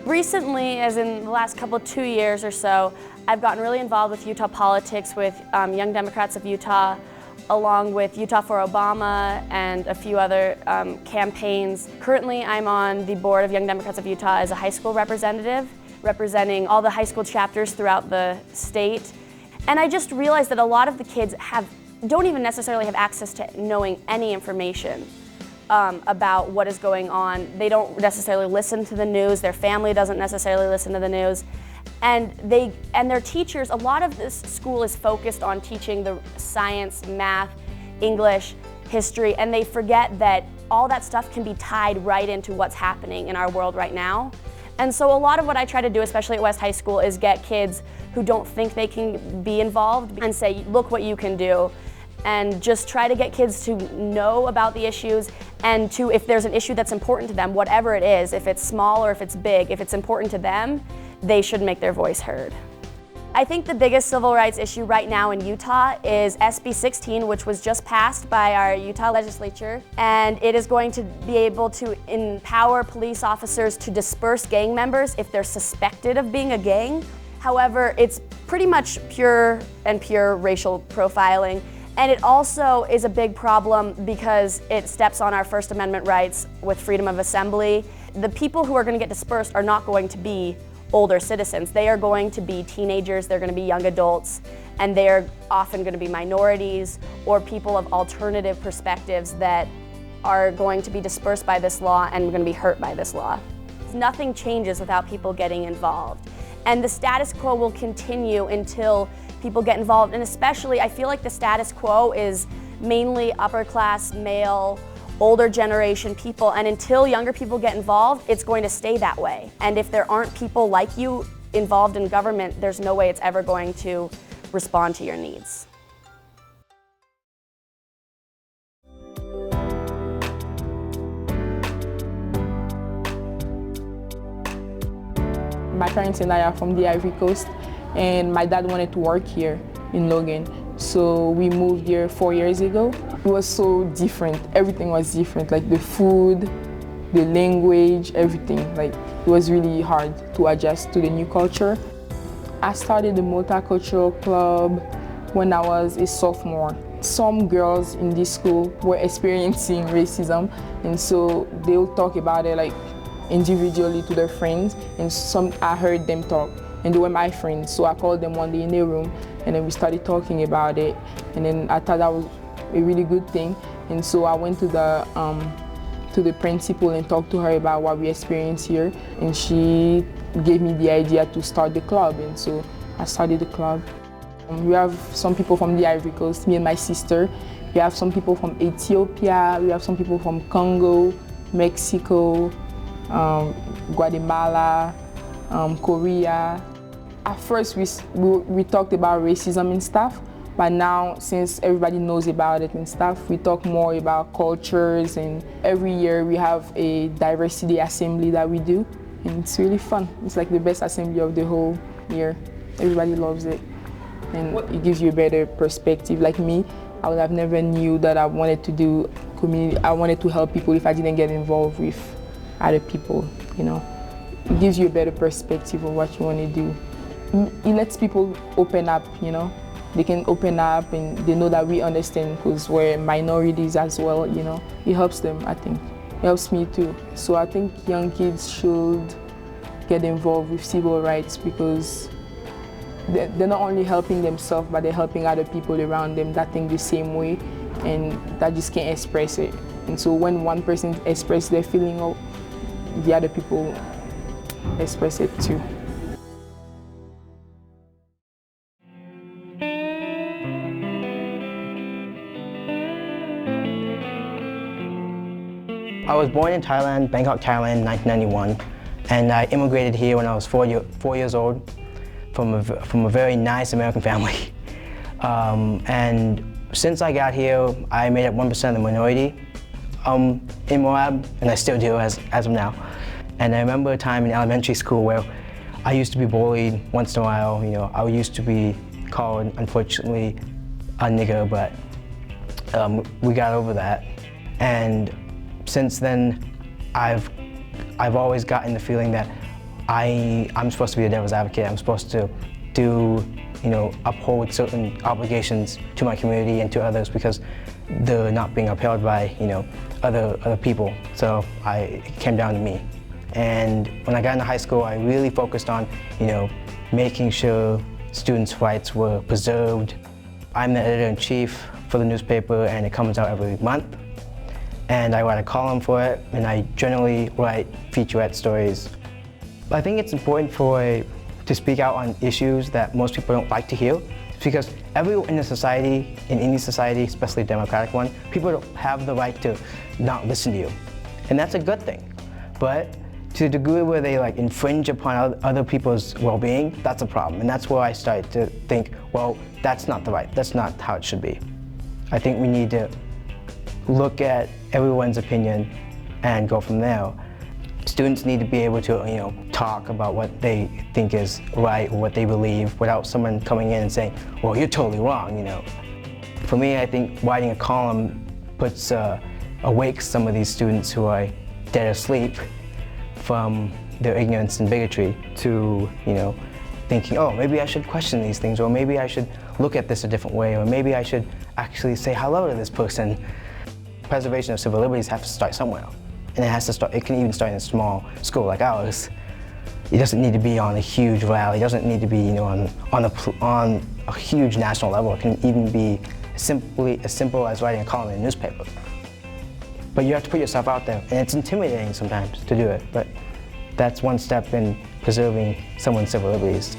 Recently, as in the last 2 years or so, I've gotten really involved with Utah politics with Young Democrats of Utah, along with Utah for Obama and a few other campaigns. Currently, I'm on the board of Young Democrats of Utah as a high school representative, representing all the high school chapters throughout the state. And I just realized that a lot of the kids don't even necessarily have access to knowing any information about what is going on. They don't necessarily listen to the news. Their family doesn't necessarily listen to the news. And their teachers, a lot of this school is focused on teaching the science, math, English, history, and they forget that all that stuff can be tied right into what's happening in our world right now. And so a lot of what I try to do, especially at West High School, is get kids who don't think they can be involved and say, look what you can do. And just try to get kids to know about the issues and to, if there's an issue that's important to them, whatever it is, if it's small or if it's big, if it's important to them, they should make their voice heard. I think the biggest civil rights issue right now in Utah is SB 16, which was just passed by our Utah legislature, and it is going to be able to empower police officers to disperse gang members if they're suspected of being a gang. However, it's pretty much pure racial profiling. And it also is a big problem because it steps on our First Amendment rights with freedom of assembly. The people who are going to get dispersed are not going to be older citizens. They are going to be teenagers, they're going to be young adults, and they're often going to be minorities or people of alternative perspectives that are going to be dispersed by this law and going to be hurt by this law. Nothing changes without people getting involved. And the status quo will continue until people get involved, and especially I feel like the status quo is mainly upper class, male, older generation people, and until younger people get involved, it's going to stay that way. And if there aren't people like you involved in government, there's no way it's ever going to respond to your needs. My parents and I are from the Ivory Coast, and my dad wanted to work here in Logan. So we moved here 4 years ago. It was so different. Everything was different, like the food, the language, everything. Like it was really hard to adjust to the new culture. I started the multicultural club when I was a sophomore. Some girls in this school were experiencing racism, and so they'll talk about it like individually to their friends, and I heard them talk, and they were my friends. So I called them one day in their room, and then we started talking about it, and then I thought that was a really good thing. And so I went to the principal and talked to her about what we experienced here, and she gave me the idea to start the club, and so I started the club. We have some people from the Ivory Coast, me and my sister. We have some people from Ethiopia, we have some people from Congo, Mexico, Guatemala, Korea. At first we talked about racism and stuff, but now since everybody knows about it and stuff, we talk more about cultures, and every year we have a diversity assembly that we do, and it's really fun. It's like the best assembly of the whole year. Everybody loves it, and it gives you a better perspective. Like me, I would have never knew that I wanted to do community. I wanted to help people if I didn't get involved with other people, you know. It gives you a better perspective of what you want to do. It lets people open up, you know. They can open up and they know that we understand because we're minorities as well, you know. It helps them, I think. It helps me too. So I think young kids should get involved with civil rights because they're not only helping themselves, but they're helping other people around them that think the same way and that just can't express it. And so when one person expresses their feeling, the other people express it too. I was born in Thailand, Bangkok, Thailand in 1991, and I immigrated here when I was 4 years old from a very nice American family. And since I got here, I made up 1% of the minority in Moab, and I still do as of now. And I remember a time in elementary school where I used to be bullied once in a while. You know, I used to be called, unfortunately, a nigger, but we got over that. And since then, I've always gotten the feeling that I'm supposed to be a devil's advocate. I'm supposed to uphold certain obligations to my community and to others because they're not being upheld by, other people. So it came down to me. And when I got into high school, I really focused on, making sure students' rights were preserved. I'm the editor-in-chief for the newspaper, and it comes out every month. And I write a column for it, and I generally write featurette stories. I think it's important to speak out on issues that most people don't like to hear, because everyone in a society, in any society, especially a democratic one, people don't have the right to not listen to you. And that's a good thing. But to the degree where they infringe upon other people's well-being, that's a problem. And that's where I started to think, well, that's not how it should be. I think we need to look at everyone's opinion and go from there. Students need to be able to, talk about what they think is right or what they believe without someone coming in and saying, well, you're totally wrong, For me, I think writing a column puts awakes some of these students who are dead asleep from their ignorance and bigotry to, thinking, oh, maybe I should question these things, or maybe I should look at this a different way, or maybe I should actually say hello to this person. Preservation of civil liberties has to start somewhere. And it can even start in a small school like ours. It doesn't need to be on a huge rally. It doesn't need to be, on a huge national level. It can even be simply as simple as writing a column in a newspaper. But you have to put yourself out there, and it's intimidating sometimes to do it, but that's one step in preserving someone's civil liberties.